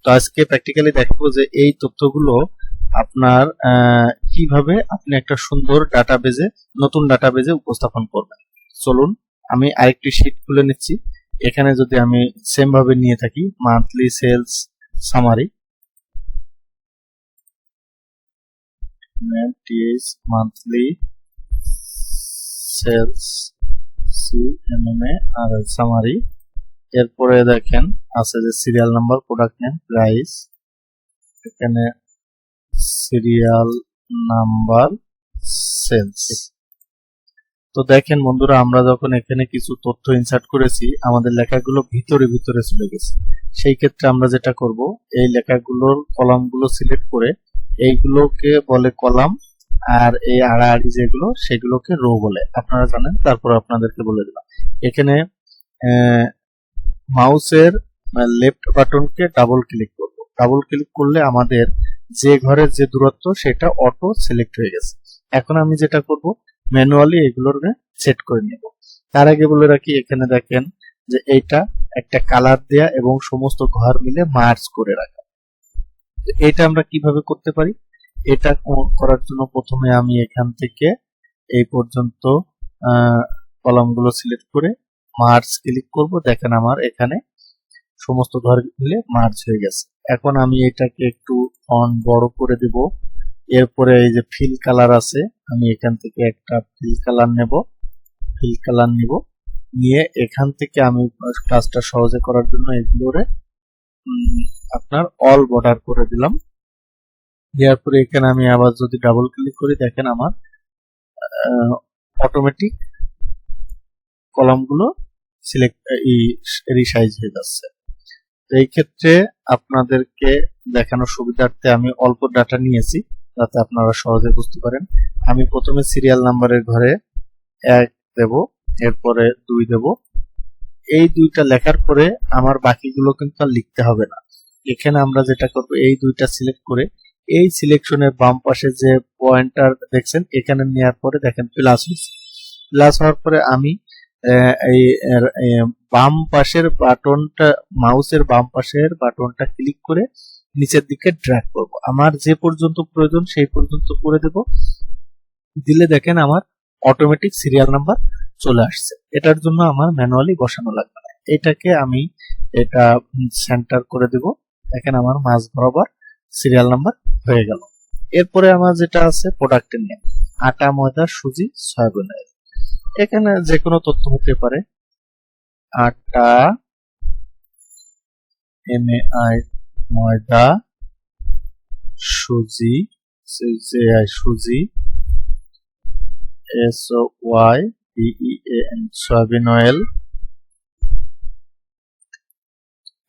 তো আজকে প্র্যাকটিক্যালি দেখাবো যে এই তথ্যগুলো আপনার কিভাবে আপনি একটা সুন্দর ডাটাবেজে, নতুন ডাটাবেজে উপস্থাপন করবেন। চলুন আমি আরেকটি শীট খুলে নিচ্ছি। এখানে যদি আমি সেম ভাবে নিয়ে থাকি monthly sales summary, monthly sales CMA আর সামারি, এরপরে দেখেন আছে যে serial number, product name, price, এখানে সিরিয়াল নাম্বার, সেলস। তো দেখেন বন্ধুরা, আমরা যখন এখানে কিছু তথ্য ইনসার্ট করেছি আমাদের লেখাগুলো ভিতরে ভিতরে চলে গেছে। সেই ক্ষেত্রে আমরা যেটা করব, এই লেখাগুলোর কলামগুলো সিলেক্ট করে এইগুলোকে বলে কলাম, আর এই আড়াআড়ি যেগুলো সেগুলোকে রো বলে, আপনারা জানেন। তারপর আপনাদেরকে বলে দিলাম, এখানে মাউসের লেফট বাটনকে ডাবল ক্লিক করব। ডাবল ক্লিক করলে আমাদের যে ঘরের যে দূরত্ব সেটা অটো সিলেক্ট হয়ে গেছে। এখন আমি যেটা করব, ম্যানুয়ালি এগুলোর সেট করে নেব। তার আগে বলে রাখি, এখানে দেখেন যে এইটা একটা কালার দেয়া এবং সমস্ত ঘর মিলে মার্জ করে রাখা। এটা আমরা কিভাবে করতে পারি? এটা করার জন্য প্রথমে আমি এখান থেকে এই পর্যন্ত কলামগুলো সিলেক্ট করে মার্জ ক্লিক করব। দেখেন আমার এখানে সমস্ত ঘর মিলে মার্জ হয়ে গেছে। এখন আমি এটাকে একটু ফন্ট বড় করে দেব। এরপরে এই যে ফিল কালার আছে, আমি এখান থেকে একটা ফিল কালার নেব, নিয়ে এখান থেকে আমি কাজটা সহজে করার জন্য এগুলোরে আপনার অল বর্ডার করে দিলাম। দেওয়ার পরে এখানে আমি আবার যদি ডাবল ক্লিক করি, দেখেন আমার অটোমেটিক কলামগুলো সিলেক্ট রিসাইজ হয়ে যাচ্ছে। এই ক্ষেত্রে আপনাদেরকে দেখানোর সুবিধার্থে আমি অল্প ডাটা নিয়েছি যাতে আপনারা সহজে বুঝতে পারেন। আমি প্রথমে সিরিয়াল নাম্বারের ঘরে 1 দেব, এরপরে 2 দেব। এই দুইটা লেখার পরে আমার বাকিগুলো কিন্তু আর লিখতে হবে না। এখানে আমরা যেটা করব, এই দুইটা সিলেক্ট করে এই সিলেকশনের বাম পাশে যে পয়েন্টার দেখছেন এখানে নেওয়ার পরে দেখেন প্লাস হয়েছে। প্লাস হওয়ার পরে আমি এই বাম পাশের বাটনটা, মাউসের বাম পাশের বাটনটা ক্লিক করে নিচের দিকে ড্র্যাগ করব। আমার যে পর্যন্ত প্রয়োজন সেই পর্যন্ত করে দেব। দিলে দেখেন আমার অটোমেটিক সিরিয়াল নাম্বার চলে আসছে। এটার জন্য আমার ম্যানুয়ালি বসানো লাগবে না। এটাকে আমি এটা সেন্টার করে দেব। দেখেন আমার মাঝ বরাবর সিরিয়াল নাম্বার হয়ে গেল। এরপরে আমার যেটা আছে প্রোডাক্টের নেম, আটা, ময়দা, সুজি, সয়াবিন অয়েল। এখানে যে কোনো তথ্য হতে পারে। আটা, MAI, ময়দা, সুজি, সুজি, SOYBEAN, সয়াবিন অয়েল।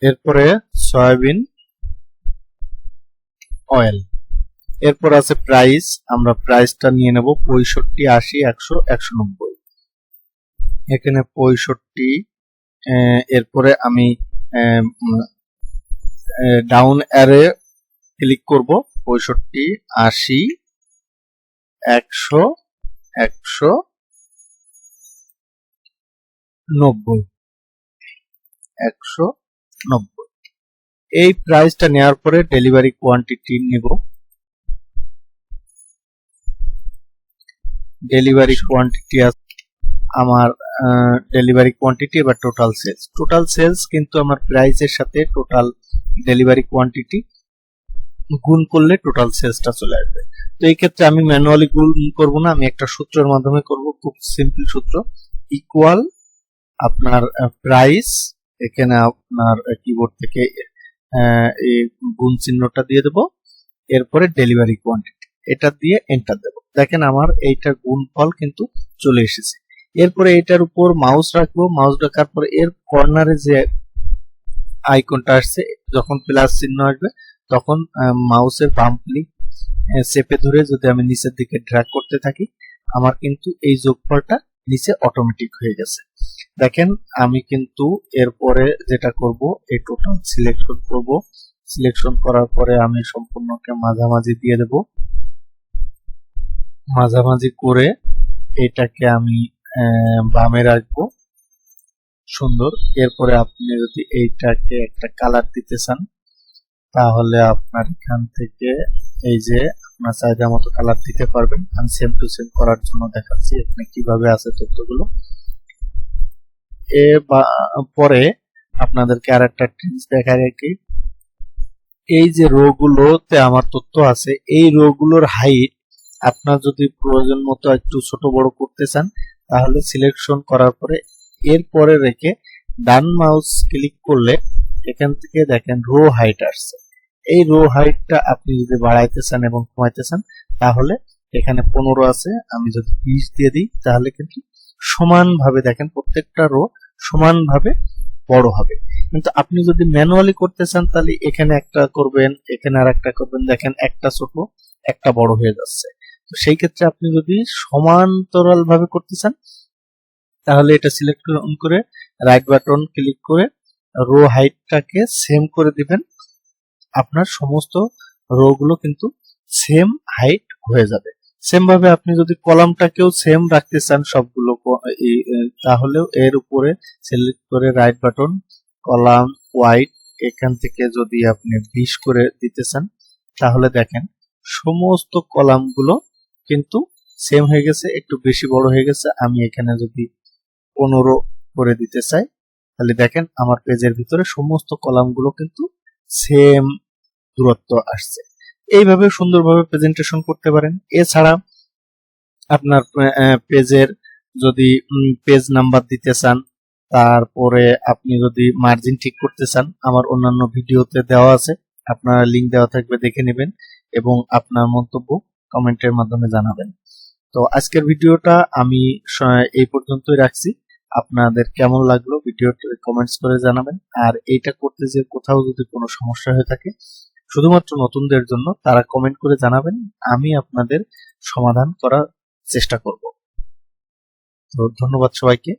এরপরে সয়াবিন অয়েল। এরপর আছে প্রাইস, আমরা প্রাইসটা নিয়ে নেব 65, 80, 100, 190। এখানে 65। এরপরে আমি ডাউন অ্যারে ক্লিক করব, 65, 80, 100, 190, 190। এই প্রাইসটা নেওয়ার পরে ডেলিভারি কোয়ান্টিটি নেব। ডেলিভারি কোয়ান্টিটি আমার ডেলিভারি কোয়ান্টিটি এবার টোটাল সেলস কিন্তু আমার প্রাইসের সাথে টোটাল ডেলিভারি কোয়ান্টিটি গুণ করলে টোটাল সেলসটা চলে আসবে। তো এই ক্ষেত্রে আমি ম্যানুয়ালি গুণ করব না, আমি একটা সূত্রের মাধ্যমে করব, খুব সিম্পল সূত্র, ইকুয়াল আপনার প্রাইস, এখানে আপনার কিবোর্ড থেকে এই গুণ চিহ্নটা দিয়ে দেব, এরপরে ডেলিভারি কোয়ান্টিটি এটা দিয়ে এন্টার দেব। দেখেন আমার এইটার গুণফল কিন্তু চলে এসেছে। এরপরে এটার উপর মাউস রাখবো, মাউস রাখার পরে এর কর্নারে যে আইকনটা আসছে, যখন প্লাস চিহ্ন আসবে তখন মাউসের বাম ক্লিক চেপে ধরে যদি আমি নিচের দিকে ড্র্যাগ করতে থাকি, আমার কিন্তু এই যোগফলটা নিচে অটোমেটিক হয়ে গেছে। দেখেন আমি কিন্তু এরপরে যেটা করব, এই টোটাল সিলেকশন করব। সিলেকশন করার পরে আমি সম্পূর্ণকে মাঝামাঝি দিয়ে দেব। মাঝামাঝি করে এটাকে আমি বামে রাখবো, সুন্দর। এরপরে আপনি যদি এইটাকে একটা কালার দিতে চান, তাহলে আপনার এখান থেকে এই যে আপনার চাহিদা মতো কালার দিতে পারবেন। আমি সেম টু সেম করার জন্য দেখাচ্ছি এখানে কিভাবে আছে তথ্যগুলো। পরে আপনাদেরকে আর একটা ট্রিক্স দেখাই রাখি। এই যে রো গুলোতে আমার তথ্য আছে, এই রো গুলোর হাইট আপনার যদি প্রয়োজন মতো একটু ছোট বড় করতে চান তাহলে সিলেকশন করার পরে এরপরে রেখে ডান মাউস ক্লিক করলে এখান থেকে দেখেন রো হাইট আসছে। এই রো হাইটটা আপনি যদি বাড়াইতে চান এবং কমাইতে চান তাহলে এখানে 15 আছে, আমি যদি 20 দিয়ে দিই তাহলে কিন্তু সমানভাবে দেখেন প্রত্যেকটা রো সমানভাবে বড় হবে। কিন্তু আপনি যদি ম্যানুয়ালি করতে চান তাহলে এখানে একটা করবেন, এখানে আর একটা করবেন, দেখেন একটা ছোট একটা বড় হয়ে যাচ্ছে। তো সেই ক্ষেত্রে আপনি যদি সমান্তরাল ভাবে করতে চান তাহলে এটা সিলেক্ট করে রাইট বাটন ক্লিক করে রো হাইটটাকে সেম করে দিবেন। আপনার সমস্ত রো গুলো কিন্তু সেম হাইট হয়ে যাবে। সেম ভাবে আপনি যদি কলামটাকেও সেম রাখতে চান সবগুলো তাহলেও এর উপরে সিলেক্ট করে রাইট বাটন কলাম হোয়াইট, এখান থেকে যদি আপনি 20 করে দিতে চান তাহলে দেখেন সমস্ত কলামগুলো কিন্তু সেম হয়ে গেছে, একটু বেশি বড় হয়ে গেছে। আমি এখানে যদি 15 করে দিতে চাই তাহলে দেখেন আমার পেজের ভিতরে সমস্ত কলামগুলো কিন্তু সেম দূরত্ব আসছে। এইভাবে সুন্দরভাবে প্রেজেন্টেশন করতে পারেন। এছাড়া আপনার পেজের যদি পেজ নাম্বার দিতে চান, তারপরে আপনি যদি মার্জিন ঠিক করতে চান, আমার অন্যান্য ভিডিওতে দেওয়া আছে, আপনারা লিংক দেওয়া থাকবে, দেখে নেবেন এবং আপনার মন্তব্য কমেন্টের মাধ্যমে জানাবেন। তো আজকের ভিডিওটা আমি এই পর্যন্তই রাখছি। আপনাদের কেমন লাগলো ভিডিওটা কমেন্টস করে জানাবেন। আর এইটা করতে যে কোথাও যদি কোনো সমস্যা হয়ে থাকে শুধুমাত্র নতুনদের জন্য তারা কমেন্ট করে জানাবেন, আমি আপনাদের সমাধান করার চেষ্টা করব। তো ধন্যবাদ সবাইকে।